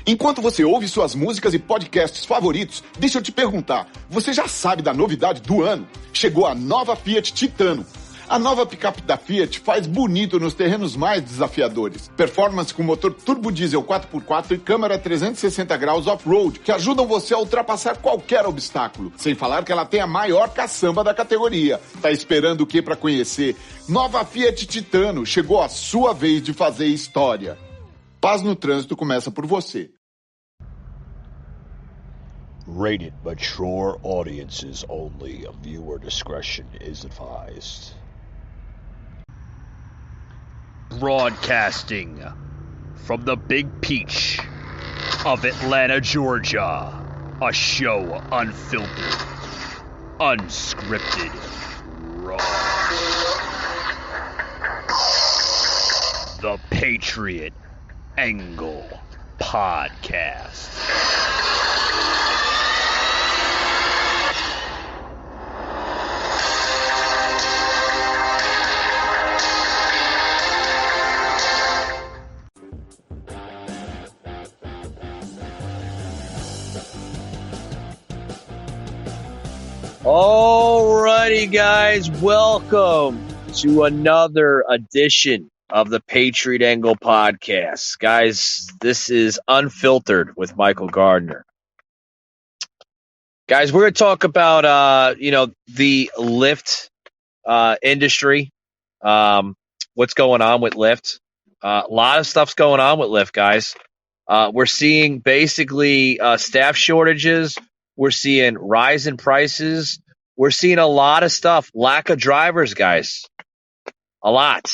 Enquanto você ouve suas músicas e podcasts favoritos, deixa eu te perguntar, você já sabe da novidade do ano? Chegou a nova Fiat Titano. A nova picape da Fiat faz bonito nos terrenos mais desafiadores. Performance com motor turbo diesel 4x4 e câmera 360 graus off-road, que ajudam você a ultrapassar qualquer obstáculo. Sem falar que ela tem a maior caçamba da categoria. Tá esperando o que para conhecer? Nova Fiat Titano. Chegou a sua vez de fazer história. Paz no trânsito começa por você. Rated mature audiences only. Viewer discretion is advised. Broadcasting from the Big Peach of Atlanta, Georgia. A show unfiltered, unscripted, raw. The Patriot Angle Podcast. Alrighty, guys, welcome to another edition of the Patriot Angle Podcast. Guys, this is Unfiltered with Michael Gardner. Guys, we're going to talk about, the Lyft industry, what's going on with Lyft. A lot of stuff's going on with Lyft, guys. We're seeing basically staff shortages. We're seeing rise in prices. We're seeing a lot of stuff. Lack of drivers, guys. A lot.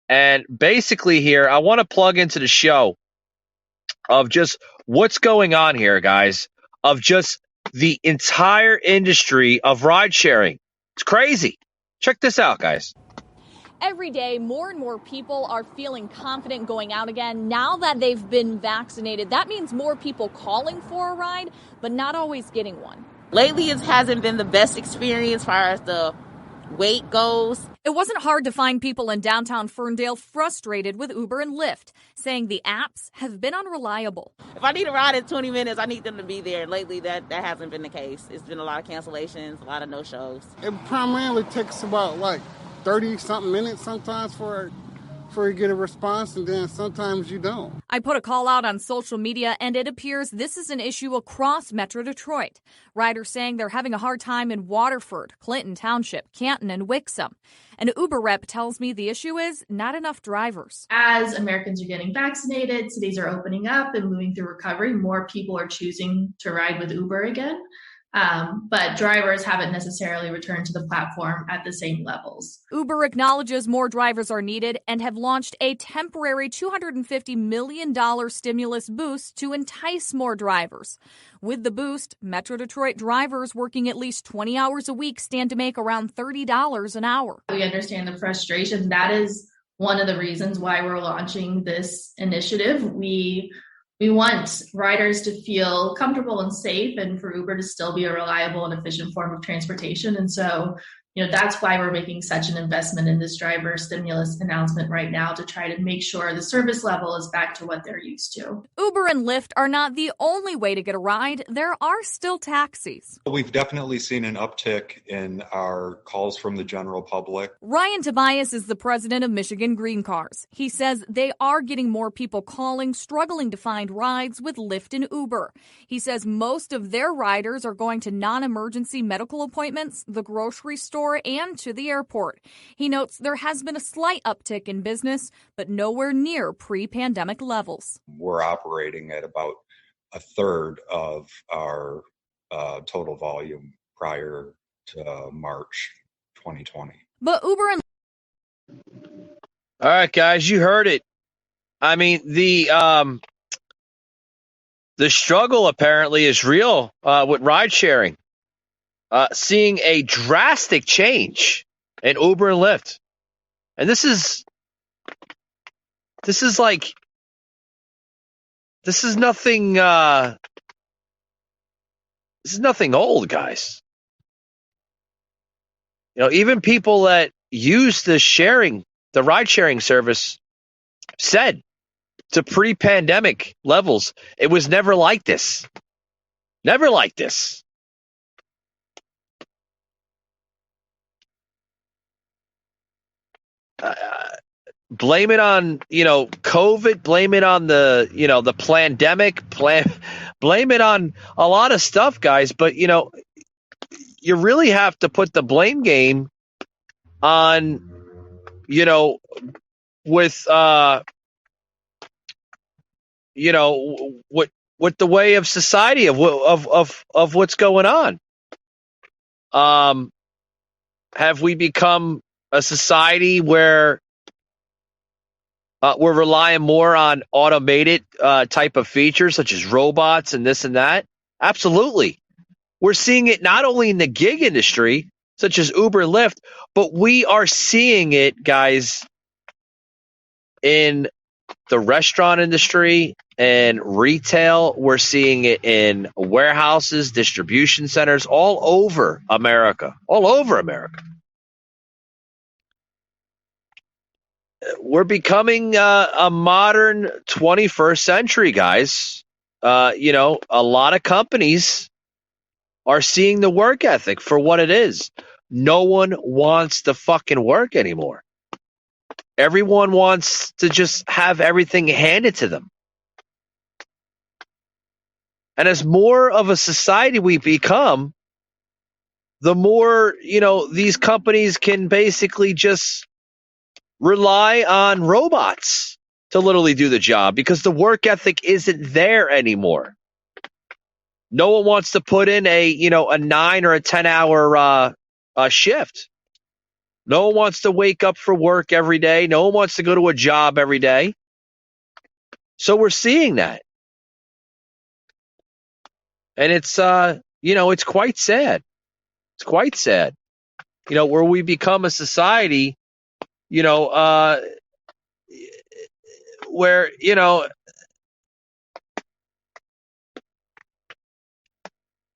And basically here, I want to plug into the show of just what's going on here, guys, of just the entire industry of ride sharing. It's crazy. Check this out, guys. Every day, more and more people are feeling confident going out again now that they've been vaccinated. That means more people calling for a ride, but not always getting one. Lately, it hasn't been the best experience as far as the wait goes. It wasn't hard to find people in downtown Ferndale frustrated with Uber and Lyft, saying the apps have been unreliable. If I need a ride in 20 minutes, I need them to be there. Lately, that hasn't been the case. It's been a lot of cancellations, a lot of no-shows. It primarily takes about 30-something minutes sometimes for you get a response, and then sometimes you don't. I put a call out on social media, and it appears this is an issue across Metro Detroit. Riders saying they're having a hard time in Waterford, Clinton Township, Canton, and Wixom. An Uber rep tells me the issue is not enough drivers. As Americans are getting vaccinated, cities are opening up and moving through recovery, more people are choosing to ride with Uber again. But drivers haven't necessarily returned to the platform at the same levels. Uber acknowledges more drivers are needed and have launched a temporary $250 million stimulus boost to entice more drivers. With the boost, Metro Detroit drivers working at least 20 hours a week stand to make around $30 an hour. We understand the frustration. That is one of the reasons why we're launching this initiative. We want riders to feel comfortable and safe, and for Uber to still be a reliable and efficient form of transportation. And so, that's why we're making such an investment in this driver stimulus announcement right now, to try to make sure the service level is back to what they're used to. Uber and Lyft are not the only way to get a ride. There are still taxis. We've definitely seen an uptick in our calls from the general public. Ryan Tobias is the president of Michigan Green Cars. He says they are getting more people calling, struggling to find rides with Lyft and Uber. He says most of their riders are going to non-emergency medical appointments, the grocery store, and to the airport. He notes there has been a slight uptick in business, but nowhere near pre-pandemic levels. We're operating at about a third of our total volume prior to March 2020. But Uber and... All right, guys, you heard it. I mean, the struggle apparently is real with ride sharing. Seeing a drastic change in Uber and Lyft. And this is nothing old, guys. Even people that use the ride sharing service said to pre-pandemic levels. It was never like this. Never like this. Blame it on, COVID, blame it on the pandemic, blame it on a lot of stuff, guys. But, you really have to put the blame game on, with, with the way of society of what's going on. Have we become a society where we're relying more on automated type of features such as robots and this and that? Absolutely. We're seeing it not only in the gig industry, such as Uber and Lyft, but we are seeing it, guys, in the restaurant industry and retail. We're seeing it in warehouses, distribution centers, all over America. All over America. We're becoming a modern 21st century, guys. A lot of companies are seeing the work ethic for what it is. No one wants to fucking work anymore. Everyone wants to just have everything handed to them. And as more of a society we become, the more, these companies can basically just rely on robots to literally do the job because the work ethic isn't there anymore. No one wants to put in a 9 or a 10-hour shift. No one wants to wake up for work every day. No one wants to go to a job every day. So we're seeing that. And it's it's quite sad. It's quite sad. Where we become a society where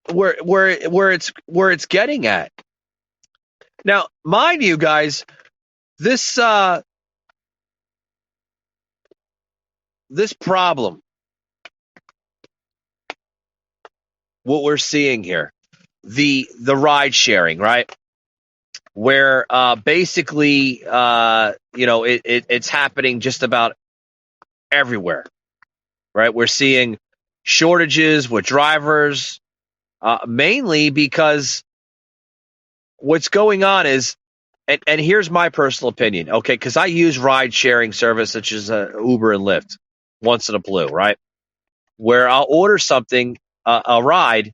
where it's getting at. Now, mind you, guys, this problem, what we're seeing here, the ride sharing, right? Where basically it's happening just about everywhere, right? We're seeing shortages with drivers, mainly because what's going on is, and here's my personal opinion, okay? Because I use ride sharing service such as Uber and Lyft once in a blue, right? Where I'll order something, a ride,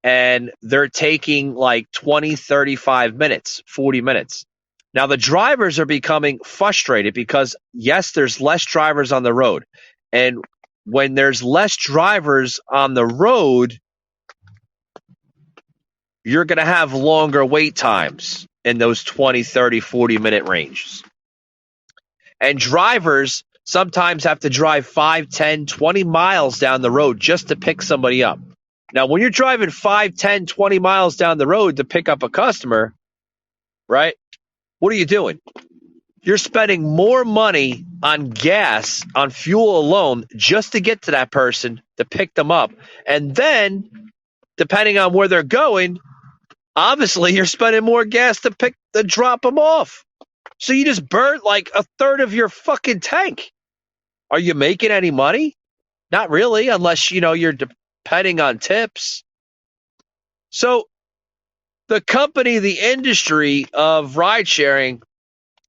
and they're taking like 20, 35 minutes, 40 minutes. Now, the drivers are becoming frustrated because, yes, there's less drivers on the road. And when there's less drivers on the road, you're going to have longer wait times in those 20, 30, 40-minute ranges. And drivers sometimes have to drive 5, 10, 20 miles down the road just to pick somebody up. Now, when you're driving 5, 10, 20 miles down the road to pick up a customer, right, what are you doing? You're spending more money on gas, on fuel alone, just to get to that person, to pick them up. And then, depending on where they're going, obviously you're spending more gas to drop them off. So you just burnt like a third of your fucking tank. Are you making any money? Not really, unless, you're depending on tips. So the industry of ride sharing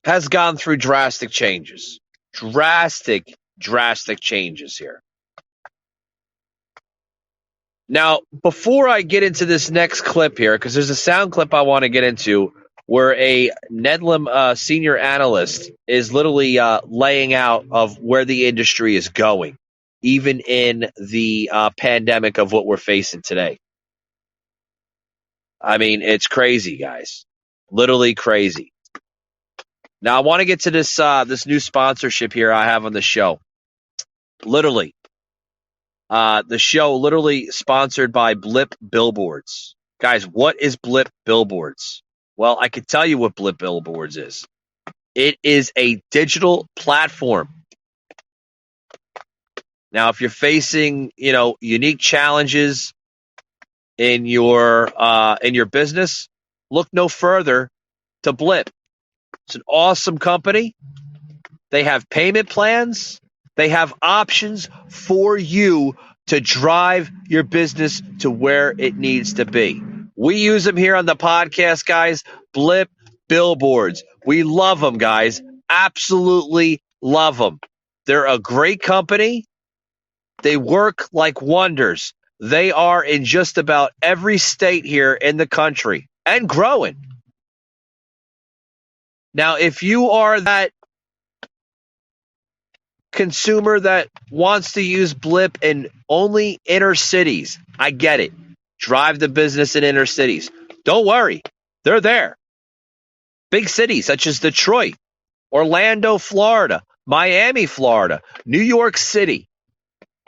has gone through drastic changes. Drastic changes here. Now, before I get into this next clip here, because there's a sound clip I want to get into where a Nedlam senior analyst is literally laying out of where the industry is going, even in the pandemic of what we're facing today. I mean, it's crazy, guys. Literally crazy. Now, I want to get to this new sponsorship here I have on the show. Literally. The show literally sponsored by Blip Billboards. Guys, what is Blip Billboards? Well, I can tell you what Blip Billboards is. It is a digital platform Now, if you're facing, unique challenges in your business, look no further to Blip. It's an awesome company. They have payment plans. They have options for you to drive your business to where it needs to be. We use them here on the podcast, guys. Blip Billboards. We love them, guys. Absolutely love them. They're a great company. They work like wonders. They are in just about every state here in the country and growing. Now, if you are that consumer that wants to use Blip in only inner cities, I get it. Drive the business in inner cities. Don't worry. They're there. Big cities such as Detroit, Orlando, Florida, Miami, Florida, New York City,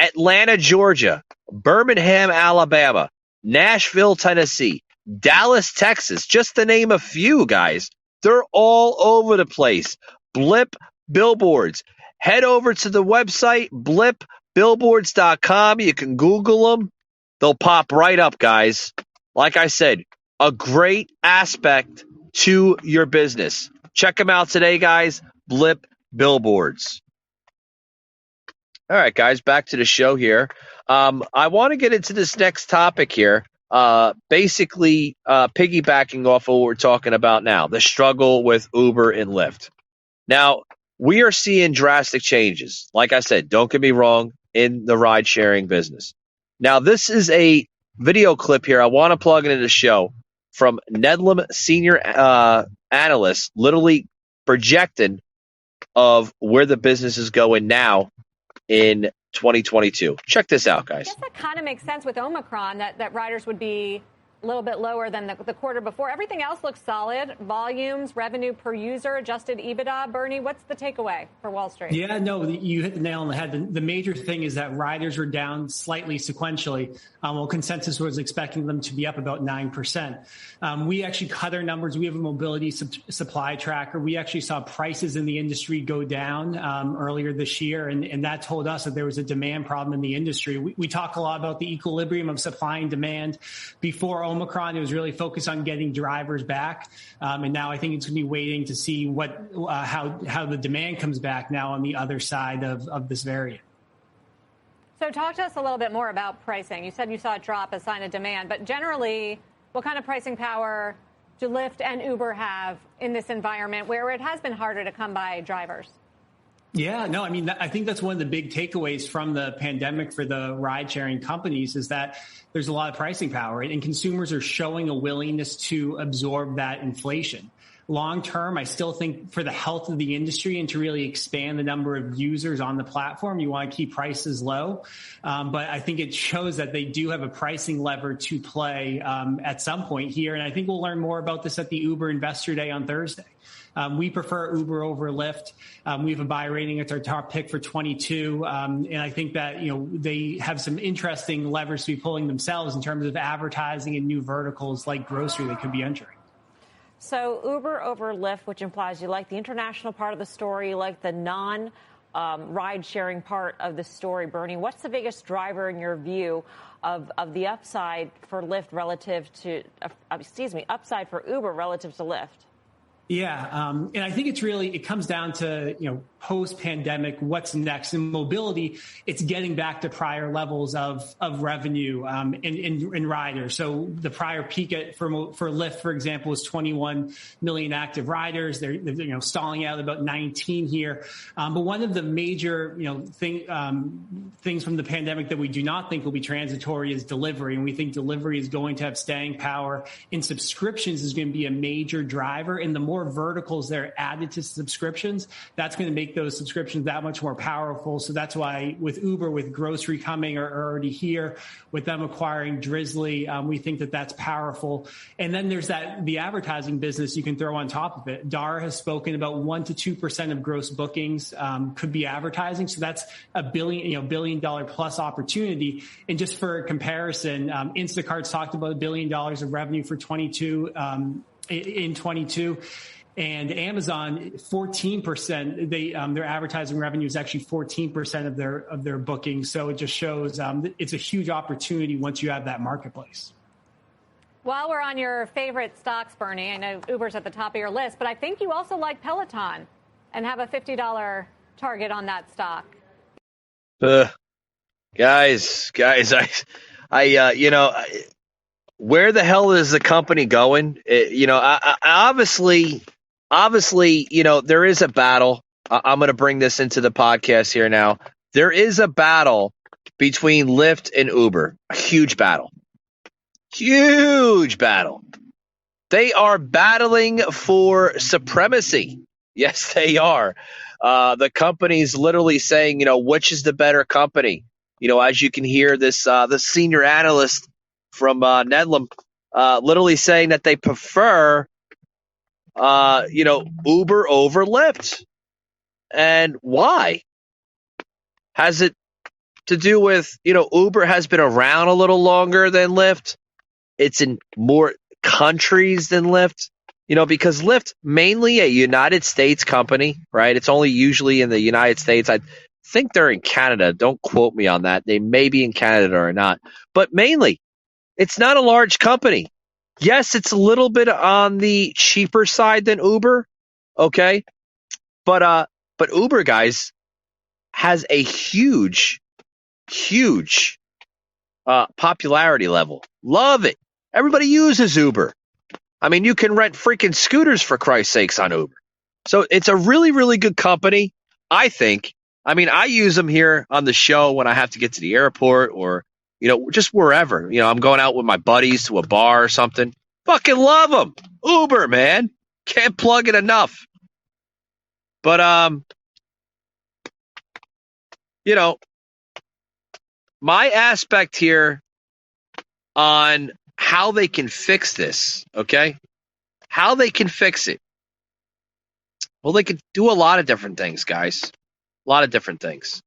Atlanta, Georgia, Birmingham, Alabama, Nashville, Tennessee, Dallas, Texas, just to name a few, guys. They're all over the place. Blip Billboards. Head over to the website, blipbillboards.com. You can Google them. They'll pop right up, guys. Like I said, a great aspect to your business. Check them out today, guys. Blip Billboards. All right, guys, back to the show here. I want to get into this next topic here, basically piggybacking off of what we're talking about now, the struggle with Uber and Lyft. Now, we are seeing drastic changes. Like I said, don't get me wrong, in the ride-sharing business. Now, this is a video clip here I want to plug into the show from Nedlam Senior Analyst, literally projecting of where the business is going now in 2022. Check this out, guys. I guess that kind of makes sense with Omicron, that riders would be a little bit lower than the quarter before. Everything else looks solid. Volumes, revenue per user, adjusted EBITDA. Bernie, what's the takeaway for Wall Street? Yeah, no, you hit the nail on the head. The major thing is that riders were down slightly sequentially, while consensus was expecting them to be up about 9%. We actually cut our numbers. We have a mobility supply tracker. We actually saw prices in the industry go down earlier this year, and that told us that there was a demand problem in the industry. We talk a lot about the equilibrium of supply and demand. Before Omicron, it was really focused on getting drivers back, and now I think it's going to be waiting to see how the demand comes back now on the other side of this variant. So talk to us a little bit more about pricing. You said you saw it drop, a sign of demand, but generally, what kind of pricing power do Lyft and Uber have in this environment where it has been harder to come by drivers? Yeah, no, I mean, I think that's one of the big takeaways from the pandemic for the ride-sharing companies is that there's a lot of pricing power, and consumers are showing a willingness to absorb that inflation. Long term, I still think for the health of the industry and to really expand the number of users on the platform, you want to keep prices low. But I think it shows that they do have a pricing lever to play at some point here. And I think we'll learn more about this at the Uber Investor Day on Thursday. We prefer Uber over Lyft. We have a buy rating. It's our top pick for 22. And I think that, they have some interesting levers to be pulling themselves in terms of advertising and new verticals like grocery they could be entering. So Uber over Lyft, which implies you like the international part of the story, you like the non-ride sharing part of the story. Bernie, what's the biggest driver in your view of the upside for Lyft relative to, upside for Uber relative to Lyft? Yeah. And I think it comes down to, post-pandemic, what's next in mobility. It's getting back to prior levels of revenue in riders. So the prior peak for Lyft, for example, was 21 million active riders. They're stalling out about 19 here. But one of the major things from the pandemic that we do not think will be transitory is delivery, and we think delivery is going to have staying power. And subscriptions is going to be a major driver. And the more verticals that are added to subscriptions, that's going to make those subscriptions that much more powerful. So that's why with Uber, with grocery coming or already here, with them acquiring Drizzly, we think that that's powerful. And then there's the advertising business you can throw on top of it. Dara has spoken about 1% to 2% of gross bookings could be advertising. So that's a $1 billion plus opportunity. And just for comparison, Instacart's talked about $1 billion of revenue for 22 in 22. And Amazon, 14%. Their advertising revenue is actually 14% of their bookings. So it just shows it's a huge opportunity once you have that marketplace. While we're on your favorite stocks, Bernie, I know Uber's at the top of your list, but I think you also like Peloton and have a $50 target on that stock. Guys, where the hell is the company going? Obviously, there is a battle. I'm going to bring this into the podcast here now. There is a battle between Lyft and Uber. A huge battle. Huge battle. They are battling for supremacy. Yes, they are. The company's literally saying, which is the better company? As you can hear this, the senior analyst from Nedlam literally saying that they prefer Uber over Lyft. And why? Has it to do with, Uber has been around a little longer than Lyft? It's in more countries than Lyft, because Lyft, mainly a United States company, right? It's only usually in the United States. I think they're in Canada. Don't quote me on that. They may be in Canada or not. But mainly, it's not a large company. Yes, it's a little bit on the cheaper side than Uber, okay? But Uber, guys, has a huge popularity level. Love it. Everybody uses Uber. I mean, you can rent freaking scooters, for Christ's sakes, on Uber. So it's a really, really good company, I think. I mean, I use them here on the show when I have to get to the airport or, just wherever. I'm going out with my buddies to a bar or something. Fucking love them. Uber, man. Can't plug it enough. But, my aspect here on how they can fix this, okay? How they can fix it. Well, they could do a lot of different things, guys. A lot of different things.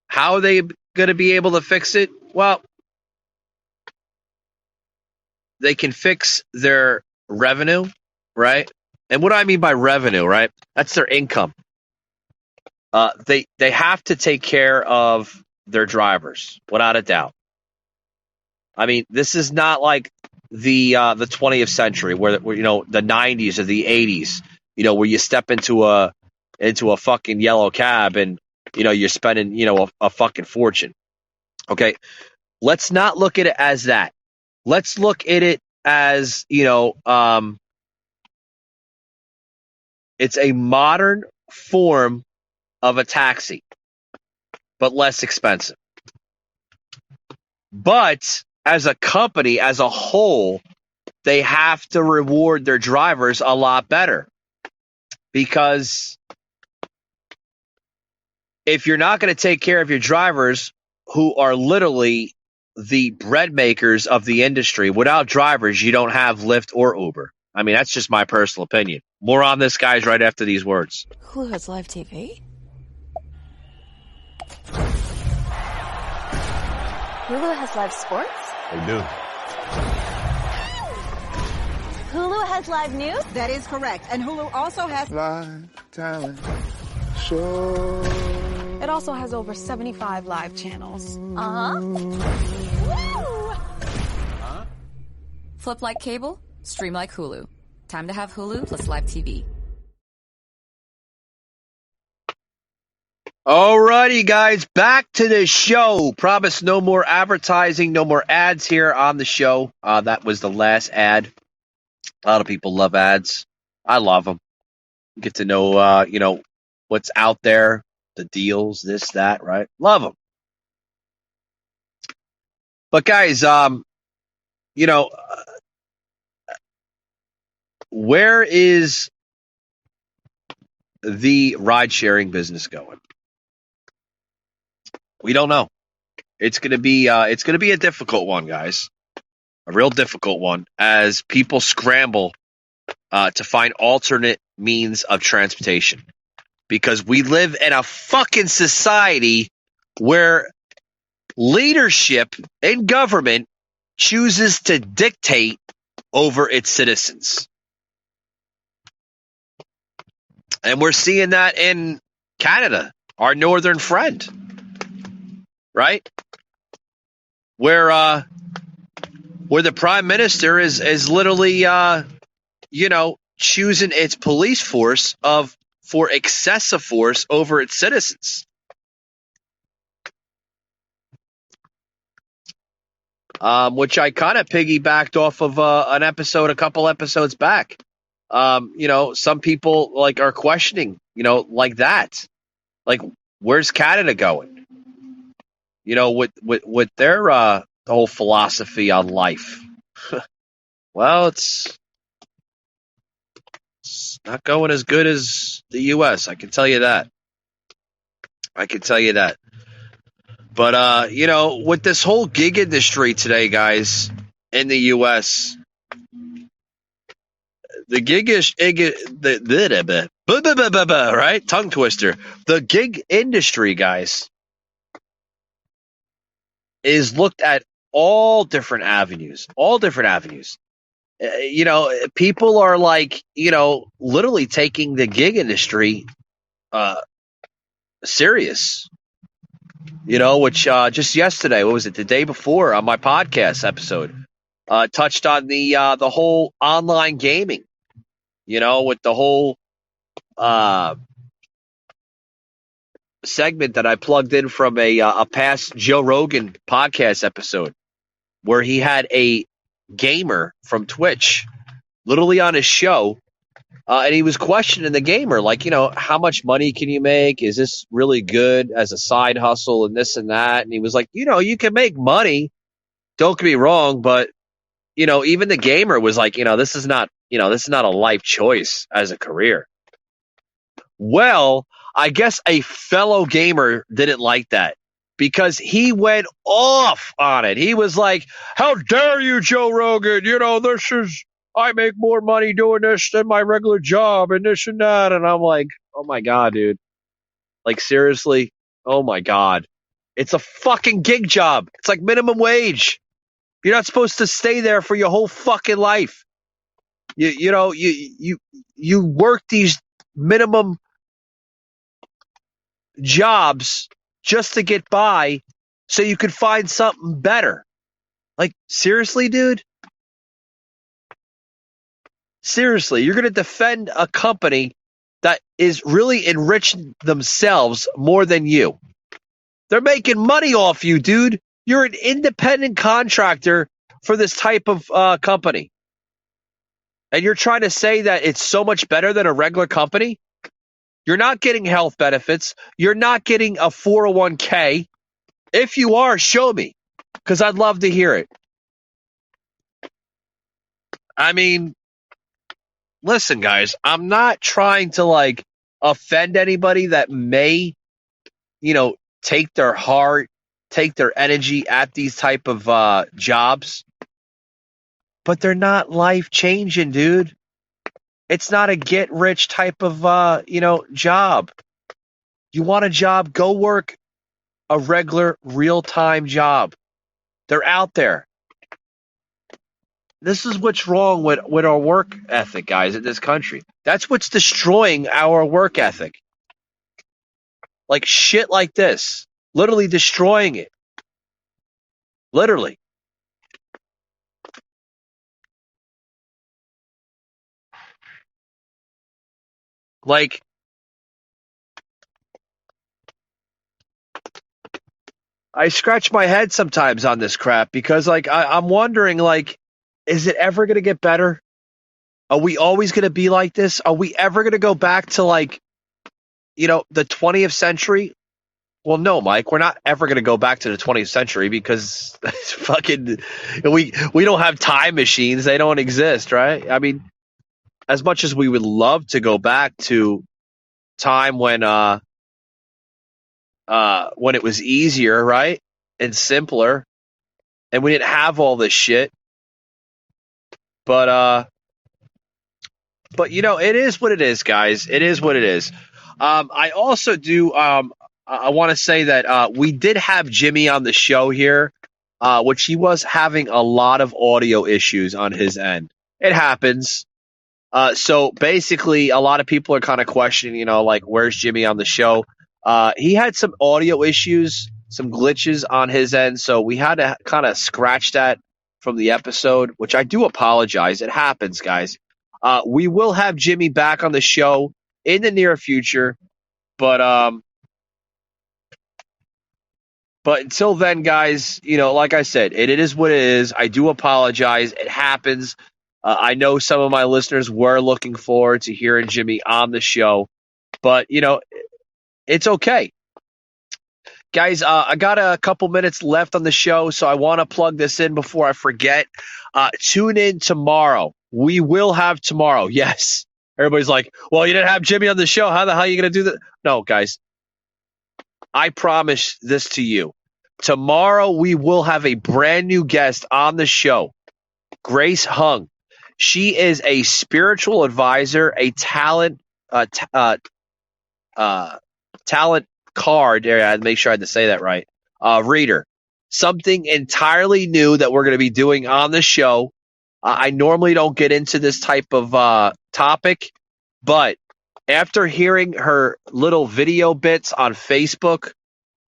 How are they going to be able to fix it? Well, they can fix their revenue, right? And what do I mean by revenue, right? That's their income. They have to take care of their drivers, without a doubt. I mean, this is not like the 20th century where the 90s or the 80s, where you step into a fucking yellow cab and you're spending a fucking fortune. Okay, let's not look at it as that. Let's look at it as it's a modern form of a taxi, but less expensive. But as a company, as a whole, they have to reward their drivers a lot better. Because if you're not going to take care of your drivers, who are literally the bread makers of the industry, without drivers, you don't have Lyft or Uber. I mean, that's just my personal opinion. More on this, guys, right after these words. Hulu has live TV? Hulu has live sports? They do. Hulu has live news? That is correct. And Hulu also has live talent show. It also has over 75 live channels. Huh? Flip like cable, stream like Hulu. Time to have Hulu plus live TV. Alrighty, guys, back to the show. Promise no more advertising, no more ads here on the show. That was the last ad. A lot of people love ads. I love them. Get to know, what's out there, the deals, this, that, right? Love them. But guys, where is the ride-sharing business going? We don't know. It's gonna be a difficult one, guys. A real difficult one as people scramble to find alternate means of transportation. Because we live in a fucking society where leadership in government chooses to dictate over its citizens. And we're seeing that in Canada, our northern friend, right? Where the prime minister is literally, choosing its police force for excessive force over its citizens. Which I kind of piggybacked off of an episode a couple episodes back. Some people are questioning, like that. Like, where's Canada going? With their the whole philosophy on life. Well, it's not going as good as the U.S. I can tell you that. But with this whole gig industry today, guys, in the U.S., the gig is right, tongue twister. The gig industry, guys, is looked at all different avenues. People are literally taking the gig industry serious. Which just yesterday, what was it? The day before on my podcast episode, touched on the whole online gaming. With the whole segment that I plugged in from a past Joe Rogan podcast episode, where he had a gamer from Twitch literally on his show, and he was questioning the gamer, how much money can you make? Is this really good as a side hustle and this and that? And he was like, you can make money. Don't get me wrong, but even the gamer was like, this is not a life choice as a career. Well, I guess a fellow gamer didn't like that because he went off on it. He was like, how dare you, Joe Rogan? I make more money doing this than my regular job and this and that. And I'm like, oh my God, dude. Like, seriously? Oh my God. It's a fucking gig job. It's like minimum wage. You're not supposed to stay there for your whole fucking life. You work these minimum jobs just to get by so you could find something better. Like, seriously, dude? Seriously, you're going to defend a company that is really enriching themselves more than you. They're making money off you, dude. You're an independent contractor for this type of company. And you're trying to say that it's so much better than a regular company? You're not getting health benefits. You're not getting a 401k. If you are, show me, because I'd love to hear it. I mean, listen, guys, I'm not trying to offend anybody that may, take their heart, take their energy at these type of jobs. But they're not life-changing, dude. It's not a get-rich type of, job. You want a job, go work a regular, real-time job. They're out there. This is what's wrong with our work ethic, guys, in this country. That's what's destroying our work ethic. Like shit like this. Literally destroying it. Literally. Like, I scratch my head sometimes on this crap because, I'm wondering, is it ever going to get better? Are we always going to be like this? Are we ever going to go back to, the 20th century? Well, no, Mike, we're not ever going to go back to the 20th century because we don't have time machines. They don't exist, right? I mean, as much as we would love to go back to time when it was easier, right? And simpler, and we didn't have all this shit. But it is what it is, guys. It is what it is. I also do I want to say that we did have Jimmy on the show here, which he was having a lot of audio issues on his end. It happens. So basically, a lot of people are kind of questioning, like, where's Jimmy on the show? He had some audio issues, some glitches on his end, so we had to kind of scratch that from the episode, which I do apologize. It happens, guys. We will have Jimmy back on the show in the near future, but until then, guys, like I said, it is what it is. I do apologize. It happens. I know some of my listeners were looking forward to hearing Jimmy on the show, but, it's okay. Guys, I got a couple minutes left on the show, so I want to plug this in before I forget. Tune in tomorrow. We will have tomorrow. Yes. Everybody's like, well, you didn't have Jimmy on the show. How the hell are you going to do that? No, guys. I promise this to you. Tomorrow we will have a brand new guest on the show, Grace Hung. She is a spiritual advisor, a talent card. I had to make sure I had to say that right. Reader. Something entirely new that we're going to be doing on the show. I normally don't get into this type of topic, but after hearing her little video bits on Facebook,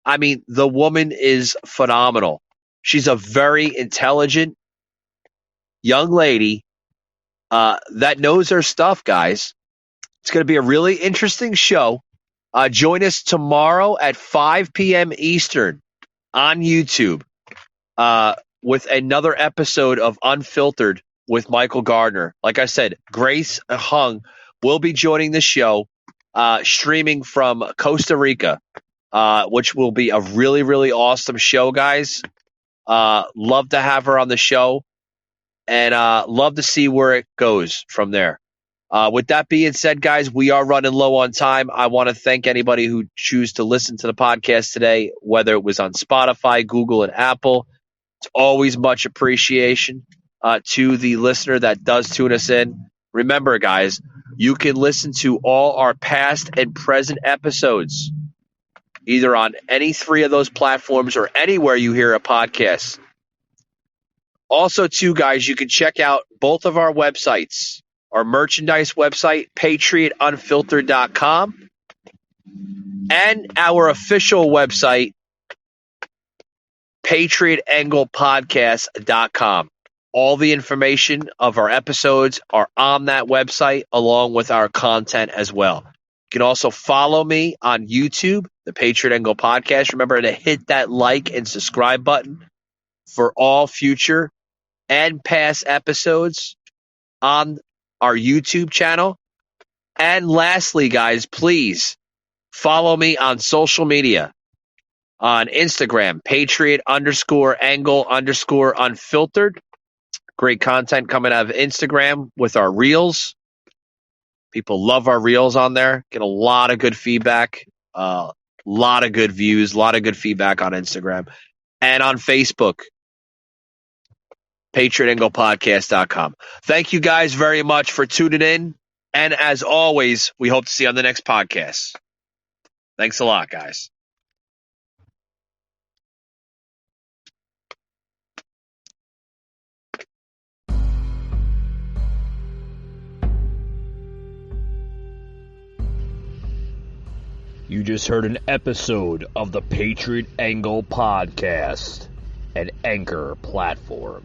I mean, the woman is phenomenal. She's a very intelligent young lady that knows her stuff, guys. It's going to be a really interesting show. Join us tomorrow at 5 p.m. Eastern on YouTube with another episode of Unfiltered with Michael Gardner. Like I said, Grace Hung will be joining the show, streaming from Costa Rica, which will be a really, really awesome show, guys. Love to have her on the show, and love to see where it goes from there. With that being said, guys, we are running low on time. I want to thank anybody who choose to listen to the podcast today, whether it was on Spotify, Google, and Apple. It's always much appreciation to the listener that does tune us in. Remember, guys, you can listen to all our past and present episodes either on any three of those platforms or anywhere you hear a podcast. Also, too, guys, you can check out both of our websites. Our merchandise website, patriotunfiltered.com, and our official website, patriotanglepodcast.com. All the information of our episodes are on that website, along with our content as well. You can also follow me on YouTube, the Patriot Angle Podcast. Remember to hit that like and subscribe button for all future and past episodes on our YouTube channel. And lastly, guys, please follow me on social media. On Instagram, Patriot_Angle_Unfiltered. Great content coming out of Instagram with our reels. People love our reels on there. Get a lot of good feedback, a lot of good views, a lot of good feedback on Instagram. And on Facebook, patriotanglepodcast.com. Thank you guys very much for tuning in. And as always, we hope to see you on the next podcast. Thanks a lot, guys. You just heard an episode of the Patriot Angle Podcast, an Anchor platform.